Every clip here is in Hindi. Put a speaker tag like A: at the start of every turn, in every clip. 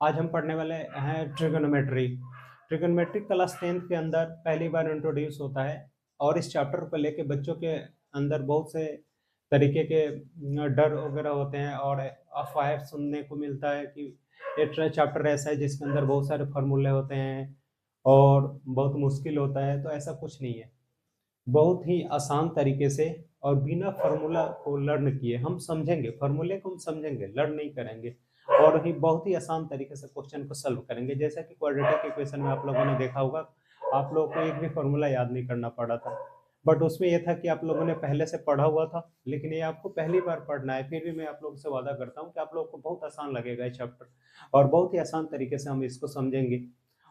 A: आज हम पढ़ने वाले हैं ट्रिगोनोमेट्री। ट्रिगोनोमेट्री क्लास 10th के अंदर पहली बार इंट्रोड्यूस होता है और इस चैप्टर को लेके बच्चों के अंदर बहुत से तरीके के डर वगैरह होते हैं और अफवाहें सुनने को मिलता है कि ये चैप्टर ऐसा है जिसके अंदर बहुत सारे फार्मूले होते हैं और बहुत मुश्किल होता है। तो ऐसा कुछ नहीं है, बहुत ही आसान तरीके से और बिना फार्मूला को लर्न किए हम समझेंगे, फार्मूले को हम समझेंगे, लर्न नहीं करेंगे और ही बहुत ही आसान तरीके से क्वेश्चन को सॉल्व करेंगे। जैसा कि क्वाड्रेटिक इक्वेशन में आप लोगों ने देखा होगा, आप लोगों को एक भी फार्मूला याद नहीं करना पड़ा था, बट उसमें यह था कि आप लोगों ने पहले से पढ़ा हुआ था, लेकिन ये आपको पहली बार पढ़ना है। फिर भी मैं आप लोगों से वादा करता हूँ कि आप लोगों को बहुत आसान लगेगा ये चैप्टर और बहुत ही आसान तरीके से हम इसको समझेंगे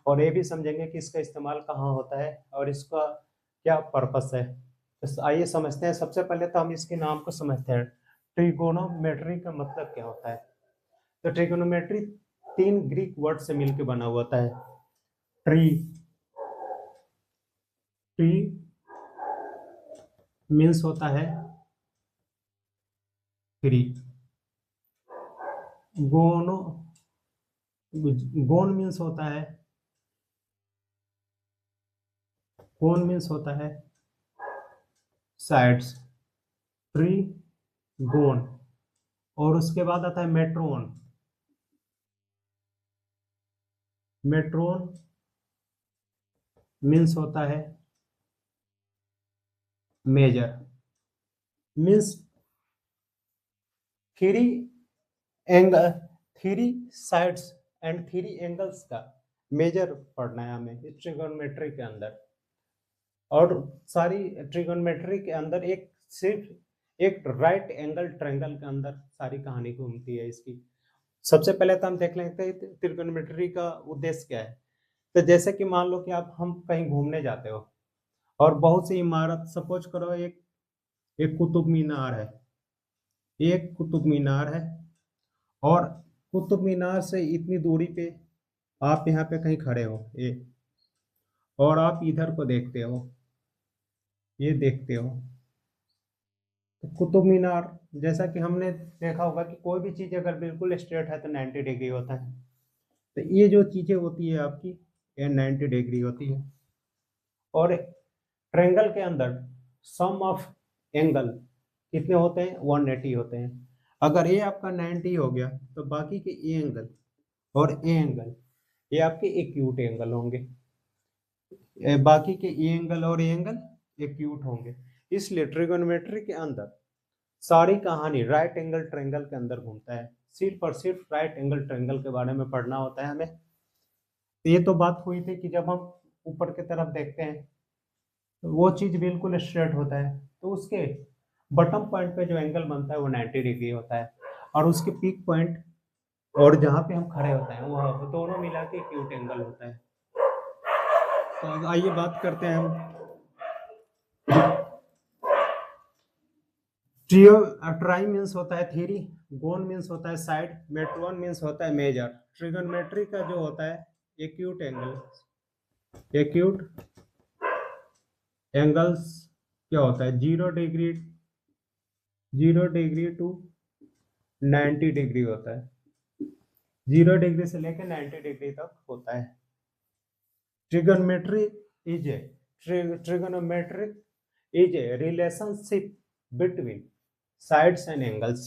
A: और ये भी समझेंगे कि इसका इस्तेमाल कहाँ होता है और इसका क्या पर्पस है। तो आइए समझते हैं। सबसे पहले तो हम इसके नाम को समझते हैं। ट्रिगोनोमेट्री का मतलब क्या होता है? तो ट्रिगोनोमेट्री 3 ग्रीक वर्ड से मिलकर बना हुआ होता है। ट्री ट्री मीन्स होता है थ्री, गोनो गोन मीन्स होता है, गोन मीन्स होता है साइड्स, ट्री गोन। और उसके बाद आता है मेट्रोन। मेट्रोन मीन्स होता है measure, means three angle, three sides and three angles का मेजर पढ़ना है हमें इस ट्रिगोनोमेट्री के अंदर। और सारी ट्रिगोनोमेट्री के अंदर एक सिर्फ एक राइट एंगल ट्रायंगल के अंदर सारी कहानी घूमती है इसकी। सबसे पहले तो हम देख लेते हैं ट्रिगोनोमेट्री का उद्देश्य क्या है। तो जैसे कि मान लो कि आप हम कहीं घूमने जाते हो और बहुत सी इमारत, सपोज करो एक एक कुतुब मीनार है, एक कुतुब मीनार है और कुतुब मीनार से इतनी दूरी पे आप यहाँ पे कहीं खड़े हो ये, और आप इधर को देखते हो, ये देखते हो। तो कुतुब मीनार, जैसा कि हमने देखा होगा कि कोई भी चीज़ अगर बिल्कुल स्ट्रेट है तो 90 डिग्री होता है। तो ये जो चीज़ें होती है आपकी, ये 90 डिग्री होती है। और ट्रायंगल के अंदर सम ऑफ एंगल कितने होते हैं? 180 होते हैं। अगर ये आपका 90 हो गया तो बाकी के ए एंगल और ए एंगल ये आपके एक्यूट एंगल होंगे, बाकी के ए एंगल और ए एंगल एक्यूट होंगे। इसलिए ट्रिगोनोमेट्री के अंदर सारी कहानी राइट एंगल ट्रायंगल के अंदर घूमता है। सिर्फ और सिर्फ राइट एंगल ट्रायंगल के बारे में पढ़ना होता है हमें। तो ये तो बात हुई थी कि जब हम ऊपर की तरफ देखते हैं तो वो चीज बिल्कुल स्ट्रेट होता है, तो उसके बटम पॉइंट पे जो एंगल बनता है वो 90 डिग्री होता है और उसके पीक पॉइंट और जहाँ पे हम खड़े होते हैं वो दोनों मिला के एक्यूट एंगल होता है। तो अब आइए बात करते हैं हम। ट्रियो ट्राई मीन्स होता है थ्री, गोन मीन्स होता है साइड, मेट्रोन मीन्स होता है मेजर। ट्रिगोनोमेट्री का जो होता है एक्यूट एंगल, एक्यूट एंगल्स क्या होता है? 0 डिग्री, 0 डिग्री टू 90 डिग्री होता है। 0 डिग्री से लेकर 90 डिग्री तक होता है। Trigonometry is a trigonometric is a relationship between sides and angles,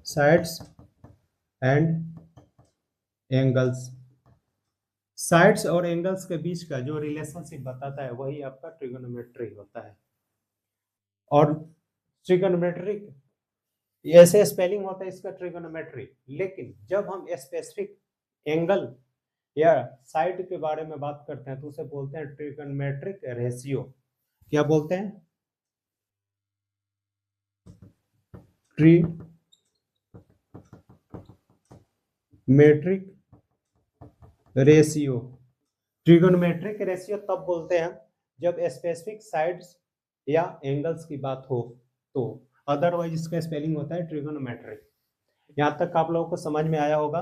A: sides and angles। Sides और एंगल्स के बीच का जो रिलेशनशिप बताता है वही आपका ट्रिगोनोमेट्री होता है। और ट्रिगोनोमेट्रिक ऐसे स्पेलिंग होता है इसका ट्रिगोनोमेट्री, लेकिन जब हम स्पेसिफिक एंगल या साइड के बारे में बात करते हैं तो उसे बोलते हैं ट्रिगोनोमेट्रिक रेशियो। क्या बोलते हैं? Trimetric ratio. ट्रिगोनोमेट्रिक रेशियो तब बोलते हैं जब स्पेसिफिक साइड्स या एंगल्स की बात हो, तो अदरवाइज इसका स्पेलिंग होता है ट्रिगोनोमेट्रिक। यहाँ तक आप लोगों को समझ में आया होगा।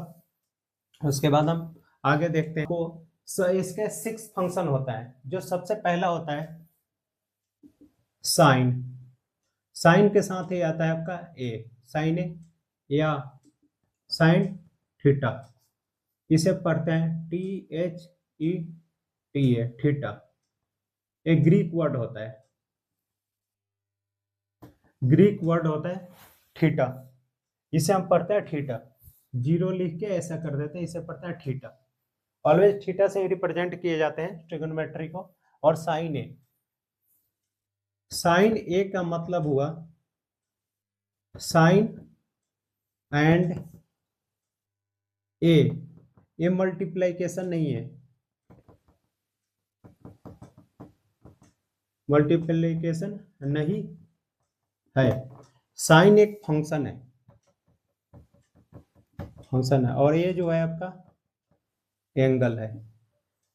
A: उसके बाद हम आगे देखते हैं को इसके 6 फंक्शन होता है। जो सबसे पहला होता है साइन, साइन के साथ ही आता है आपका ए, साइन ए या साइन थीटा, इसे पढ़ते हैं THETA, थीटा। एक ग्रीक वर्ड होता है, ग्रीक वर्ड होता है थीटा, इसे हम पढ़ते हैं थीटा। जीरो लिख के ऐसा कर देते हैं, इसे पढ़ते हैं थीटा। ऑलवेज थीटा से रिप्रेजेंट किए जाते हैं ट्रिगोनोमेट्री को। और साइन ए, साइन ए का मतलब हुआ साइन एंड ए, ये मल्टीप्लीकेशन नहीं है, मल्टीप्लीकेशन नहीं है। साइन एक फंक्शन है, फंक्शन है, और ये जो है आपका एंगल है,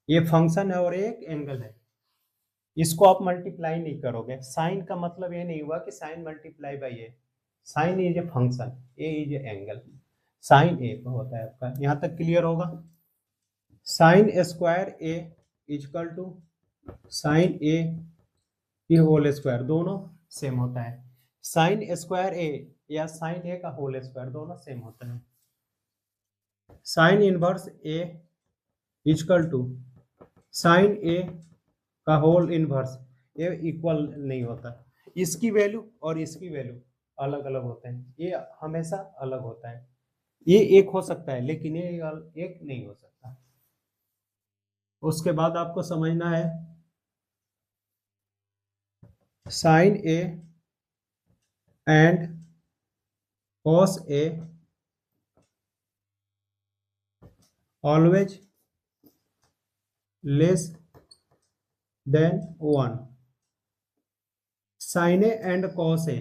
A: ये फंक्शन है और एक एंगल है। इसको आप मल्टीप्लाई नहीं करोगे। साइन का मतलब ये नहीं हुआ कि sine multiply by A, sine is a function, A is a angle, sine A होता है आपका। यहां तक क्लियर होगा। Sine square A equal to sine A की होल स्क्वायर, दोनों सेम होता है। साइन स्क्वायर ए या साइन ए का होल स्क्वायर दोनों सेम होता है। Sine inverse A equal to sine A का होल इनवर्स, ये इक्वल नहीं होता। इसकी वैल्यू और इसकी वैल्यू अलग अलग होते हैं, ये हमेशा अलग होता है। ये एक हो सकता है लेकिन ये एक नहीं हो सकता। उसके बाद आपको समझना है sine A and cos A always less than 1। Sine A and cos A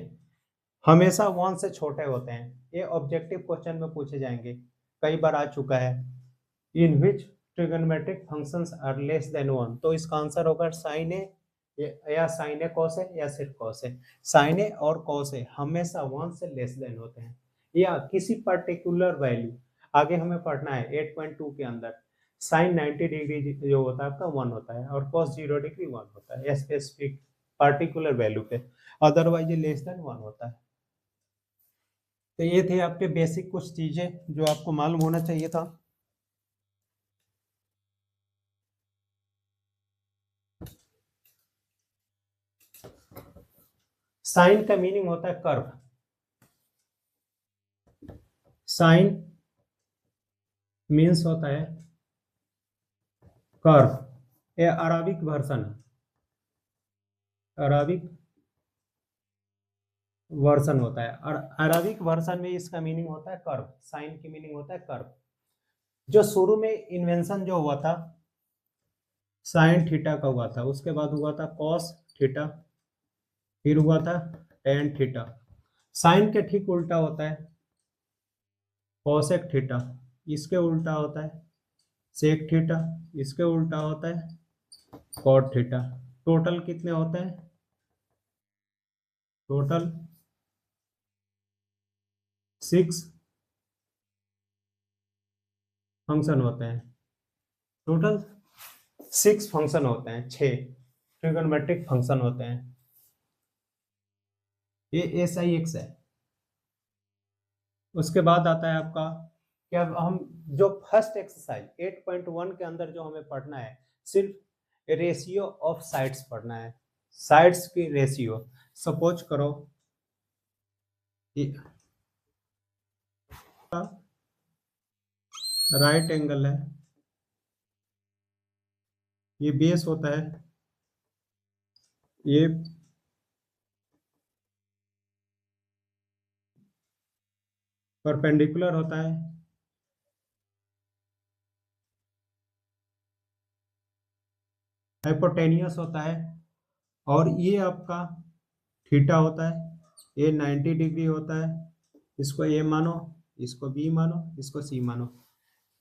A: हमेशा 1 से छोटे होते हैं। ये ऑब्जेक्टिव क्वेश्चन में पूछे जाएंगे, कई बार आ चुका है। In which trigonometric functions are less than 1, तो इसका आंसर होगा साइन ए या साइन ए कॉस ए या सिर्फ कॉस ए। साइन ए और कॉस ए हमेशा 1 से लेस देन होते हैं, या किसी पर्टिकुलर वैल्यू। आगे हमें पढ़ना है 8.2 के अंदर साइन 90 डिग्री जो होता है आपका 1 होता है और कॉस 0 डिग्री 1 होता है, स्पेसिफिक पर्टिकुलर वैल्यू पे, अदरवाइज ये लेस देन 1 होता है। तो ये थे आपके बेसिक कुछ चीजें जो आपको मालूम होना चाहिए था। साइन का मीनिंग होता है कर्व। साइन मीन्स होता है कर्व। ये अराबिक वर्जन, अराबिक वर्जन होता है, और अराबिक वर्जन में इसका मीनिंग होता है कर्व। साइन की मीनिंग होता है कर्व। जो शुरू में इन्वेंशन जो हुआ था साइन थीटा का हुआ था, उसके बाद हुआ था कॉस थीटा, फिर हुआ था टेन थीटा। साइन के ठीक उल्टा होता है कॉसेक थीटा, इसके उल्टा होता है सेक थीटा, इसके उल्टा होता है कॉट थीटा। टोटल कितने होते हैं? टोटल 6 फंक्शन होते हैं। टोटल 6 फंक्शन होते हैं, 6 ट्रिगोनोमेट्रिक फंक्शन होते हैं। ये SI है। उसके बाद आता है आपका क्या, हम जो फर्स्ट एक्सरसाइज 8.1 के अंदर जो हमें पढ़ना है, सिर्फ रेशियो ऑफ साइड्स पढ़ना है, साइड्स की रेशियो। सपोज करो राइट एंगल है, ये बेस होता है, ये परपेंडिकुलर होता है, हाइपोटेनियस होता है, और ये आपका थीटा होता है, ये 90 डिग्री होता है। इसको ए मानो, इसको बी मानो, इसको सी मानो।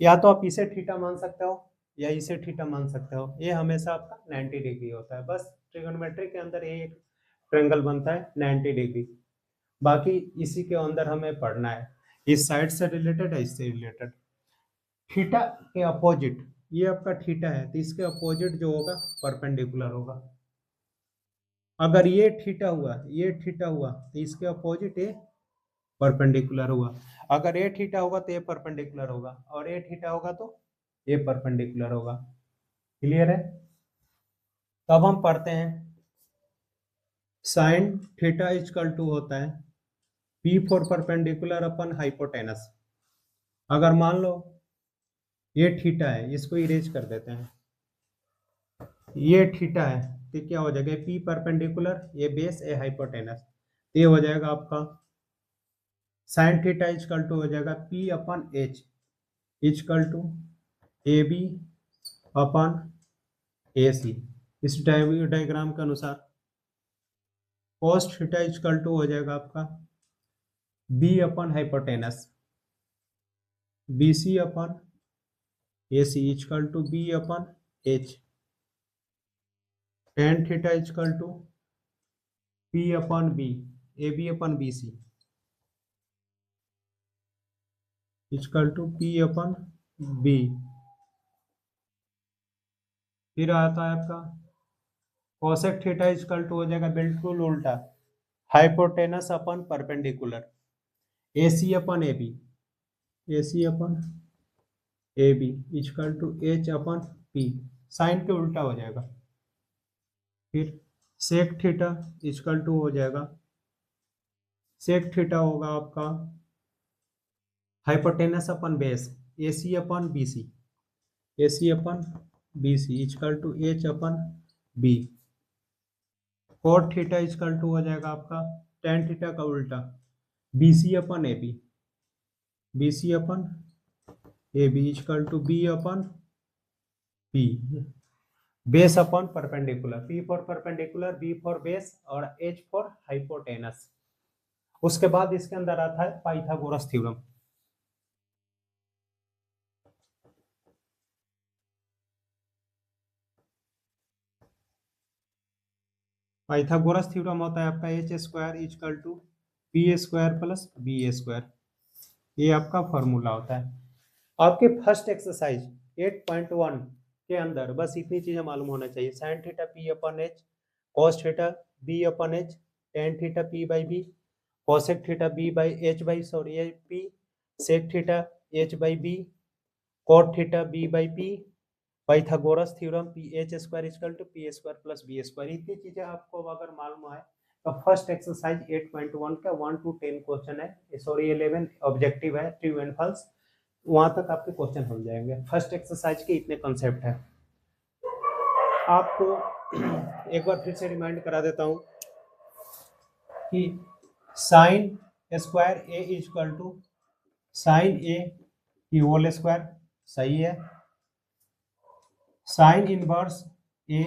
A: या तो आप इसे थीटा मान सकते हो या इसे थीटा मान सकते हो। ये हमेशा आपका 90 डिग्री होता है। बस ट्रिगोनोमेट्री के अंदर एक ट्रायंगल बनता है 90 डिग्री। बाकी इसी के अंदर हमें पढ़ना है, इस साइड से रिलेटेड है, इससे रिलेटेड। थीटा के अपोजिट, ये आपका थीटा है तो इसके अपोजिट जो होगा परपेंडिकुलर होगा। अगर ये थीटा हुआ, ये थीटा हुआ तो इसके अपोजिट ये परपेंडिकुलर हुआ। अगर ए थीटा होगा तो ये परपेंडिकुलर होगा, और ए थीटा होगा तो ये परपेंडिकुलर होगा। क्लियर है? तब हम पढ़ते हैं साइन थीटा इजकल टू होता है P for perpendicular upon hypotenuse. अगर मान लो ये थीटा है, इसको इरेज कर देते हैं, ये थीटा है तो क्या हो जाएगा, पी परपेंडिकुलर, ये बेस, ए हाइपोटेनस, ये हो जाएगा आपका साइन थीटा इजकल टू हो जाएगा P upon H equal to A B upon A C. इस डायग्राम के अनुसार cos थीटा इजकल टू हो जाएगा आपका B upon hypotenuse B C upon A C equal to B upon H. Tan theta equal to P upon B A B upon B C equal to P upon B. फिर आता है आपका कोसेक थीटा इजकल टू हो जाएगा बिल्कुल उल्टा hypotenuse upon perpendicular A C upon A B, A C upon A B equal to H upon P, sine के उल्टा हो जाएगा। फिर सेक थीटा इजकल टू हो जाएगा, सेक थीटा होगा आपका hypotenuse upon base A C upon B C, A C upon B C equal to H upon B. Cot theta equal to हो जाएगा आपका टेन थीटा का उल्टा B C upon A B, B C upon A B equal to B upon P. Base upon perpendicular, P for perpendicular, B for base और एच फॉर हाइपोटेनस। उसके बाद इसके अंदर आता है पाइथागोरस थ्योरम। पाइथागोरस थ्योरम होता है आपका H square equal to P square plus B square, ये आपका फॉर्मूला होता है। आपके फर्स्ट एक्सरसाइज 8.1 के अंदर बस इतनी चीजें मालूम होना चाहिए, sine theta P upon H, cos theta B upon H, tan theta P by B, cosec theta B by H by sorry A P, sec theta H by B, cot theta B by P, Pythagoras theorem P H square equal to P square plus B square. इतनी चीजें आपको अगर मालूम है तो फर्स्ट एक्सरसाइज 8.1 का 1 to 10 क्वेश्चन है, सॉरी 11 ऑब्जेक्टिव है, ट्रू एंड फॉल्स, वहां तक आपके क्वेश्चन हो जाएंगे। फर्स्ट एक्सरसाइज के इतने कॉन्सेप्ट है। आपको एक बार फिर से रिमाइंड करा देता हूं कि sine square A equal to sine A की होल स्क्वायर सही है, sine inverse A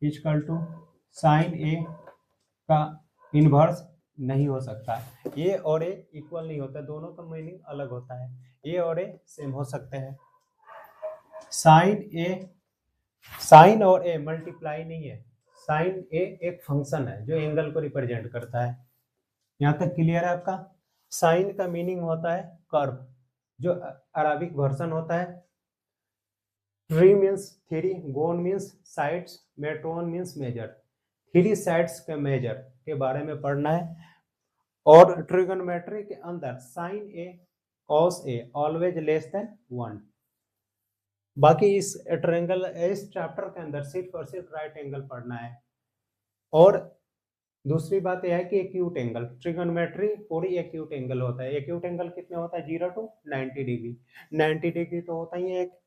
A: equal to sine A का इनवर्स नहीं हो सकता, ए और ए इक्वल नहीं होता, दोनों का मीनिंग अलग होता है, ए और ए सेम हो सकते हैं। साइन और ए मल्टीप्लाई नहीं है, साइन ए एक फंक्शन है जो एंगल को रिप्रेजेंट करता है। यहां तक क्लियर है आपका? साइन का मीनिंग होता है कर्व, जो अराबिक वर्जन होता है। Tri means three, gon means sides, metron means measure, three sides के मेजर के बारे में पढ़ना है। और ट्रिगोनोमेट्री के अंदर sine A cos A always less than 1। बाकी इस ट्रायंगल इस चैप्टर के अंदर सिर्फ और सिर्फ राइट एंगल पढ़ना है। और दूसरी बात यह है कि एक्यूट एंगल, ट्रिगोनोमेट्री पूरी एक्यूट एंगल होता है। एक्यूट एंगल कितने होता है? 0 to 90 डिग्री। 90 डिग्री तो होता ही है एक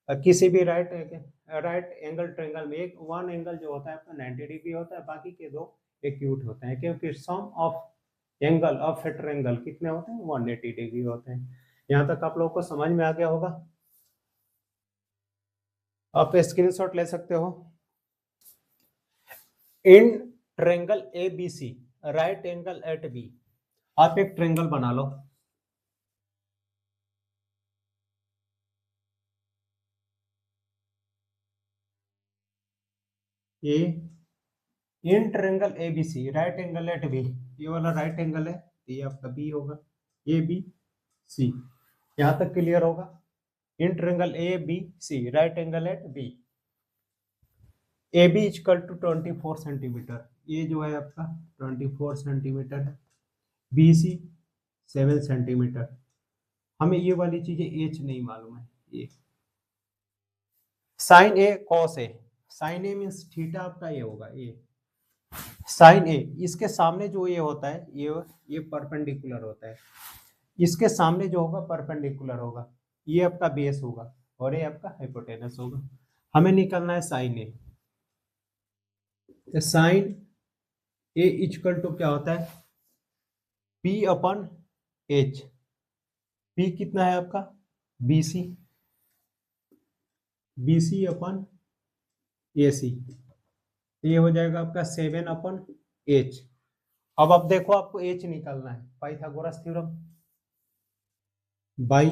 A: किसी भी राइट एंगल ट्रायंगल में, एक वन एंगल जो होता है आपका 90 डिग्री होता है, बाकी के दो एक्यूट होते हैं, क्योंकि sum of angle of a triangle कितने होते हैं? 180 डिग्री होते हैं। यहाँ तक आप लोगों को समझ में आ गया होगा। आप स्क्रीनशॉट ले सकते हो। In triangle A B C right angle at B, आप एक ट्रायंगल बना लो। A in triangle A B C right angle at B, ये वाला राइट एंगल है, ये आपका बी होगा, ए बी सी। यहां तक क्लियर होगा? In triangle A B C right angle at B, A B equal to 24 centimetre, ये जो है आपका 24 सेंटीमीटर है, बी सी 7 सेंटीमीटर। हमें ये वाली चीजें एच नहीं मालूम है। ये sign A cos A, sine A means theta आपका ये होगा ए, साइन ए इसके सामने जो ये होता है ये परपेंडिकुलर होता है, इसके सामने जो होगा परपेंडिकुलर होगा, ये आपका बेस होगा और ये आपका हाइपोटेनस होगा। हमें निकालना है sine A. Sine A equal to क्या होता है, पी अपन एच। पी कितना है आपका, बीसी, बीसी अपन एसी, ये हो जाएगा आपका 7 अपन एच। अब आप देखो आपको एच निकालना है, Pythagoras theorem by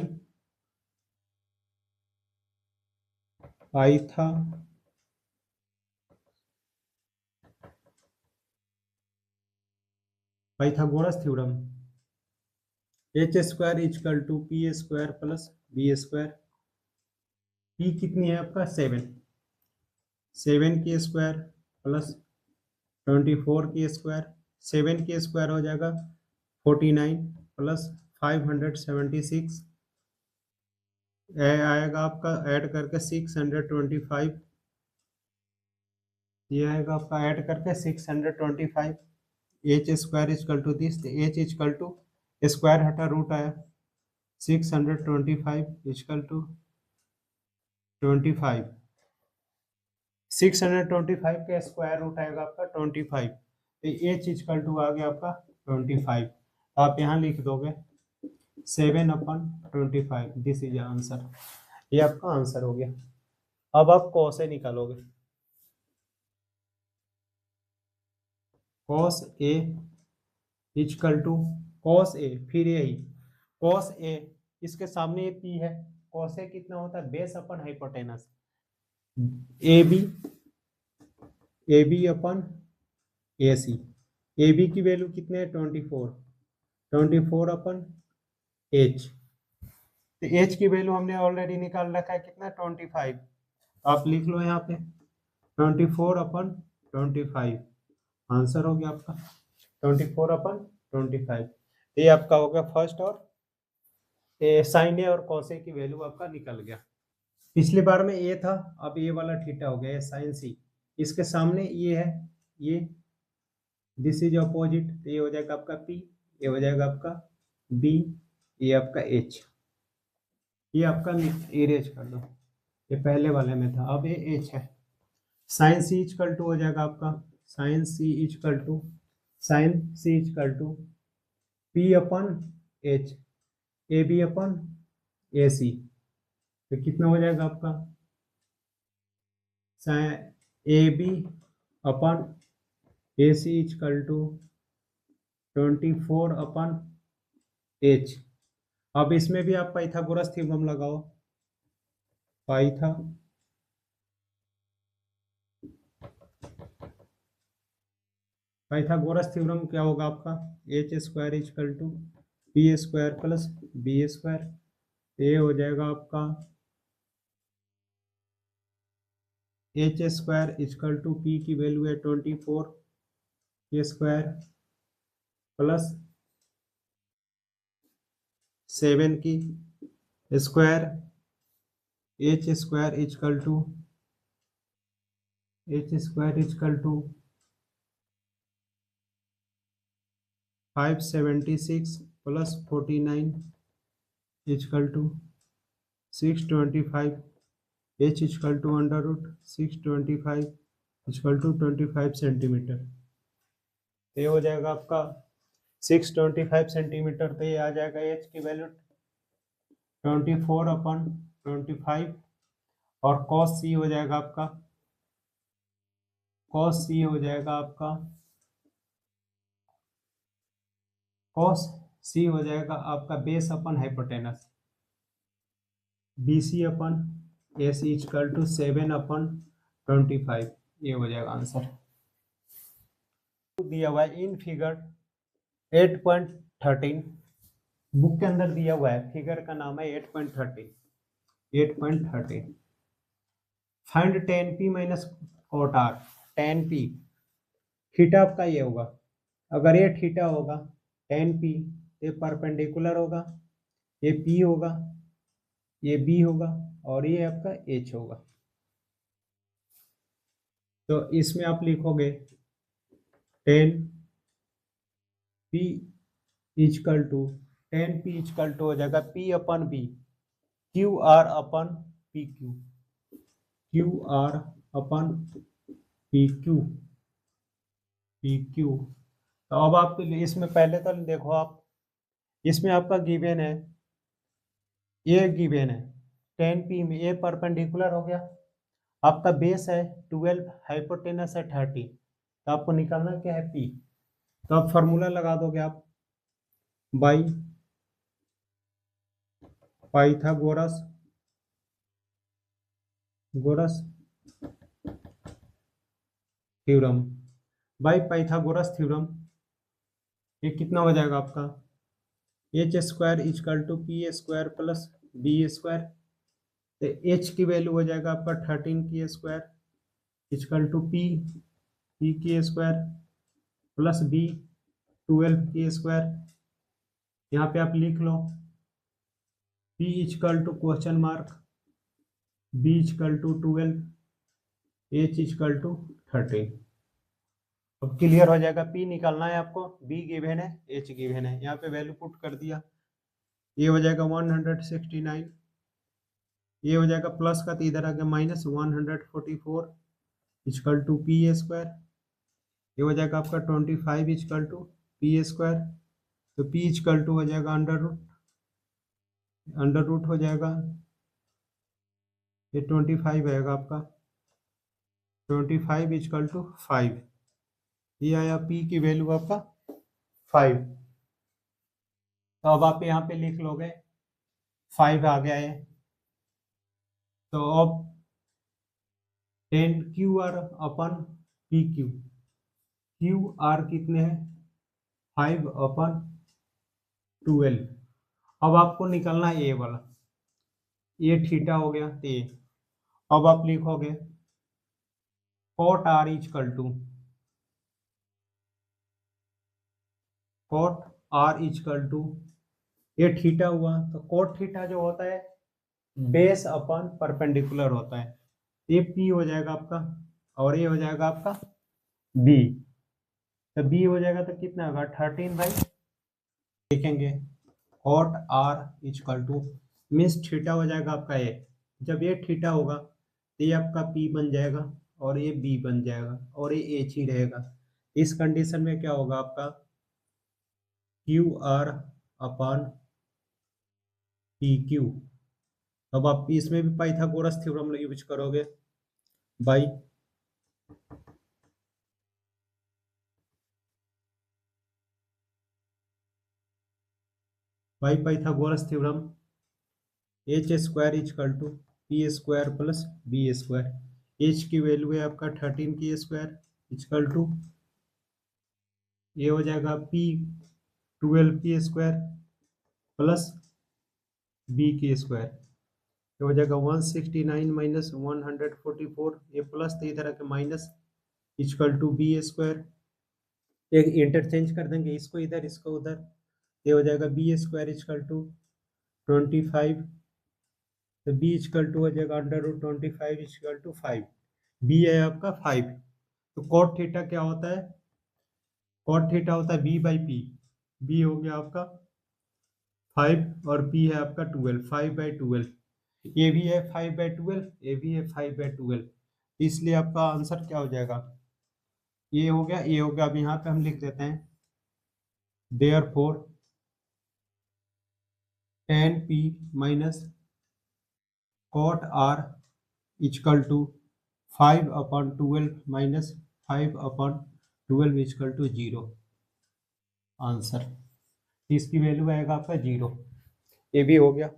A: Pythagoras theorem, H square equal to P square plus B square. P कितनी है आपका 7, 7 के स्क्वायर प्लस 24 के स्क्वायर, 7 के स्क्वायर हो जाएगा 49 प्लस 576, आएगा आपका ऐड करके 625, ये आएगा आपका ऐड करके 625। H square equal to this, H equal to square हटा रूट आया 625 इक्वल टू 25, 625 का स्क्वायर रूट आएगा आपका 25, तो एच इक्वल टू आ गया आपका 25। आप यहाँ लिख दोगे 7/25, दिस इज आंसर, ये आपका आंसर हो गया। अब आप कॉस ए निकालोगे, cos A equal to cos A, फिर यही कॉस ए, इसके सामने ये पी है, कॉस ए कितना होता है, base upon hypotenuse, A B upon A C. A B की वैल्यू कितने है 24, 24 अपन एच, तो एच की वैल्यू हमने ऑलरेडी निकाल रखा है कितना 25, आप लिख लो यहाँ पे 24 अपन 25, आंसर हो गया आपका 24 अपन 25। ये आपका हो गया फर्स्ट, और साइन ए और कॉस ए की वैल्यू आपका निकल गया। पिछली बार में ए था, अब ये वाला थीटा हो गया साइन सी, इसके सामने ये है, ये दिस इज अपोजिट, तो ये हो जाएगा आपका पी, ये हो जाएगा आपका बी, ये आपका एच, ये आपका इरेज कर दो, ये पहले वाले में था, अब ये एच है। साइन सी इक्वल टू हो जाएगा आपका sine C equal to P upon H, A B upon A C, तो कितना हो जाएगा आपका A B upon A C equal to 24 upon H. अब इसमें भी आप पाइथागोरस थ्योरम लगाओ, पाइथागोरस थ्योरम क्या होगा आपका, H square equal to P square plus B square, ये हो जाएगा आपका H square equal to P की वैल्यू है 24 के स्क्वायर प्लस 7 की square, H square equal to 576 plus 49 equal to 625, H equal to under root 625 equal to 25 centimetre, ये हो जाएगा आपका 625 सेंटीमीटर, तो ये आ जाएगा एच की वैल्यू 24 अपन 25, और कॉस सी हो जाएगा आपका, कॉस सी हो जाएगा आपका base upon hypotenuse, B C upon A C equal to 7/25, ये हो जाएगा आंसर। दिया हुआ है इन फिगर 8.13, बुक के अंदर दिया हुआ है, फिगर का नाम है 8.13। Find tan p minus cot r, tan p theta आपका ये होगा, अगर ये थीटा होगा tan p, ये परपेंडिकुलर होगा, ये P होगा, ये B होगा और ये आपका H होगा। तो इसमें आप लिखोगे 10P is equal to 10P is equal to हो जाएगा P अपन B, क्यू आर अपन पी क्यू, क्यू आर अपन पी क्यू, पी क्यू। तो अब आप इसमें पहले तो देखो, आप इसमें आपका गिवन है, ये गिवन है 10P में, ये परपेंडिकुलर हो गया, आपका बेस है 12, हाइपोटेनस है 30, तो आपको निकालना क्या है P। तो आप फॉर्मूला लगा दोगे आप, by Pythagoras theorem, by Pythagoras theorem. ये कितना हो जाएगा आपका, H square equal to P square plus B square. तो एच की वैल्यू हो जाएगा आपका 13 की स्क्वायर इजकल टू पी की स्क्वायर प्लस बी 12 की स्क्वायर। यहाँ पे आप लिख लो P equal to question mark, B equal to 12, H equal to 13। अब क्लियर हो जाएगा, पी निकालना है आपको, बी गिवन है, एच गिवन है, यहाँ पे वैल्यू पुट कर दिया, ये हो जाएगा 169, ये हो जाएगा प्लस का तो इधर आ गया minus 144 equal to P square, ये हो जाएगा आपका 25 इजकल टू पी स्क्वायर। तो पी इजकल टू हो जाएगा अंडर रूट हो जाएगा, ये 25 आएगा आपका, 25 इजकल टू 5, ये आया पी की वैल्यू आपका 5। तो अब आप यहाँ पे लिख लोगे 5 आ गया है। तो अब 10 क्यू आर अपन पी क्यू, क्यू आर कितने हैं 5 अपन 12। अब आपको निकलना है ए वाला, ये थीटा हो गया ए। अब आप लिखोगे cot R equal to, cot R equal to, ये थीटा हुआ, तो कॉट थीटा जो होता है बेस अपन परपेंडिकुलर होता है, ये पी हो जाएगा आपका और ये हो जाएगा आपका बी। तो बी हो जाएगा तो कितना होगा 13 बाई, देखेंगे cot R equal to means theta हो जाएगा आपका ए, जब ये थीटा होगा तो ये आपका पी बन जाएगा और ये बी बन जाएगा और ये एच ही रहेगा। इस कंडीशन में क्या होगा आपका Q R upon P Q. अब आप इसमें भी पाइथागोरस थ्योरम यूज करोगे, by Pythagoras theorem, H square equal to P square plus B square. H की वैल्यू है आपका 13 की स्क्वायर इजकल टू, ये हो जाएगा पी 12 की स्क्वायर प्लस बी की स्क्वायर, ये हो जाएगा 169 माइनस 144, ये प्लस तो इधर आके minus equal to B square. एक इंटरचेंज कर देंगे, इसको इधर इसको उधर, ये हो जाएगा बी स्क्वायर इजकल टू 25, तो बी इजकल टू हो जाएगा under root 25 equal to 5, B है आपका 5। तो कॉट थीटा क्या होता है, कॉट थीटा होता है बी बाई पी, बी हो गया आपका 5 और पी है आपका 12, 5/12, ये भी है 5/12, ये भी है 5/12, इसलिए आपका आंसर क्या हो जाएगा, ये हो गया, ये हो गया। अब यहाँ पे हम लिख देते हैं therefore 10p minus cot R equal to 5/12 minus 5/12 equal to 0, answer इसकी वैल्यू आएगा आपका 0, ये भी हो गया।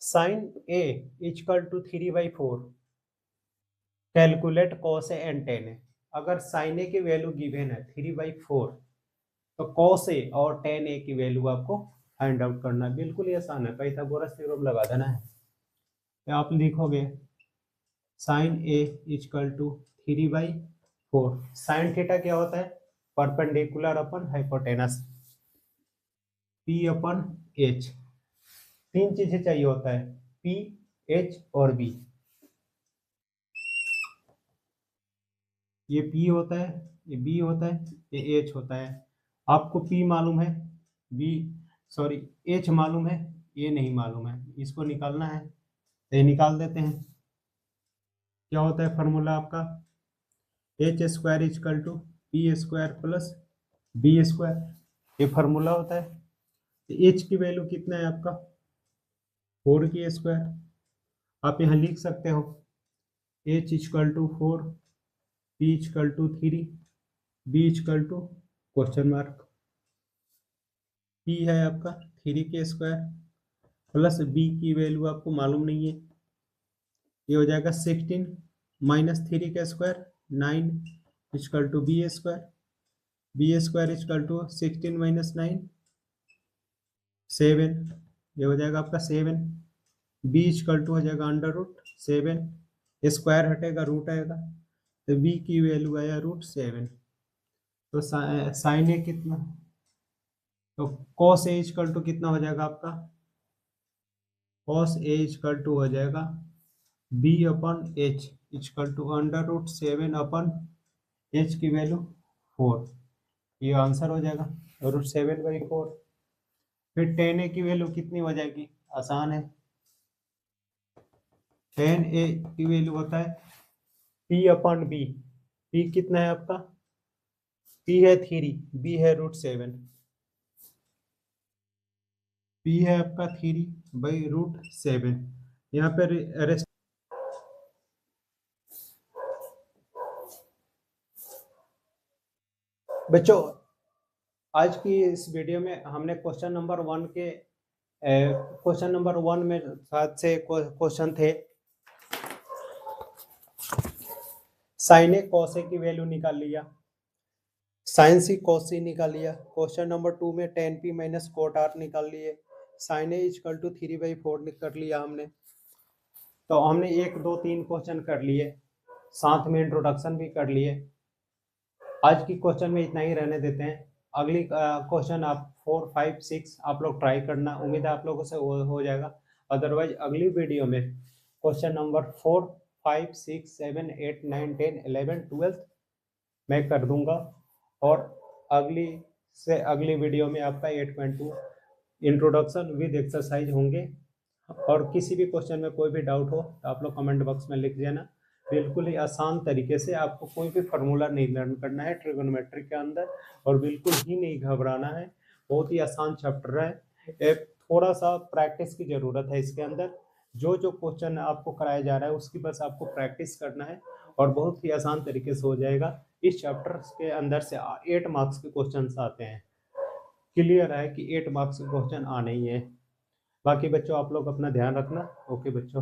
A: Sine A equal to 3/4, calculate cos A and tan A. अगर साइन ए की वैल्यू गिवन है 3/4, तो कॉस ए और टेन ए की वैल्यू आपको फाइंड आउट करना है, बिल्कुल ही आसान है, पाइथागोरस थ्योरम लगा देना है। तो आप लिखोगे sine A equal to 3/4, sine theta क्या होता है perpendicular upon hypotenuse, P upon H, तीन चीजें चाहिए होता है, पी, एच और बी। ये पी होता है, ये बी होता है, ये एच होता है। आपको पी मालूम है, बी सॉरी एच मालूम है, ये नहीं मालूम है, इसको निकालना है तो ये निकाल देते हैं। क्या होता है फॉर्मूला आपका, H square equal to P square plus B square, ये फार्मूला होता है। एच की वैल्यू कितना है आपका, 4 की स्क्वायर। आप यहाँ लिख सकते हो H equal to 4, P equal to 3, B equal to question mark. P है आपका 3 के स्क्वायर प्लस बी की वैल्यू आपको मालूम नहीं है, ये हो जाएगा 16 माइनस 3 का square 9 equal to B square, B square equal to 16 minus 9 7, ये हो जाएगा आपका 7। बी इजकल टू हो जाएगा अंडर रूट 7, स्क्वायर हटेगा रूट आएगा, तो बी की वैल्यू आया √7। तो साइन ए कितना, तो कॉस ए इजकल टू कितना हो जाएगा आपका, कॉस ए इजकल टू हो जाएगा B upon H equal to √7 upon H की वैल्यू 4, ये आंसर हो जाएगा √7/4। फिर टेन ए की वैल्यू कितनी हो जाएगी, आसान है, टेन ए की वैल्यू होता है पी अपन बी, पी कितना है आपका, पी है 3, बी है √7, पी है आपका 3/√7। यहाँ पर रेस्ट बच्चों, आज की इस वीडियो में हमने क्वेश्चन नंबर 1 के क्वेश्चन नंबर 1 में 7 से क्वेश्चन थे, साइन ए कॉस ए की वैल्यू निकाल लिया, साइन सी कॉस सी निकाल लिया। क्वेश्चन नंबर 2 में tan P minus cot R निकाल लिए, साइन ए इजकल टू 3/4 कर लिया हमने। तो हमने 1 2 3 क्वेश्चन कर लिए, साथ में इंट्रोडक्शन भी कर लिए। आज की क्वेश्चन में इतना ही रहने देते हैं, अगली क्वेश्चन आप 4 5 6 आप लोग ट्राई करना, उम्मीद है आप लोगों से हो जाएगा। अदरवाइज अगली वीडियो में क्वेश्चन नंबर 4 5 6 7 8 9 10 11 12 मैं कर दूंगा, और अगली वीडियो में आपका 8.2 इंट्रोडक्शन विद एक्सरसाइज होंगे। और किसी भी क्वेश्चन में कोई भी डाउट हो तो आप लोग कमेंट बॉक्स में लिख देना। बिल्कुल ही आसान तरीके से, आपको कोई भी फार्मूला नहीं लर्न करना है ट्रिगोनोमेट्री के अंदर, और बिल्कुल ही नहीं घबराना है। बहुत ही आसान चैप्टर है, एक थोड़ा सा प्रैक्टिस की ज़रूरत है इसके अंदर। जो जो क्वेश्चन आपको कराया जा रहा है उसकी बस आपको प्रैक्टिस करना है, और बहुत ही आसान तरीके से हो जाएगा। इस चैप्टर के अंदर से 8 मार्क्स के क्वेश्चन आते हैं, क्लियर है कि 8 मार्क्स के क्वेश्चन आने ही है। बाकी बच्चों आप लोग अपना ध्यान रखना। ओके बच्चों।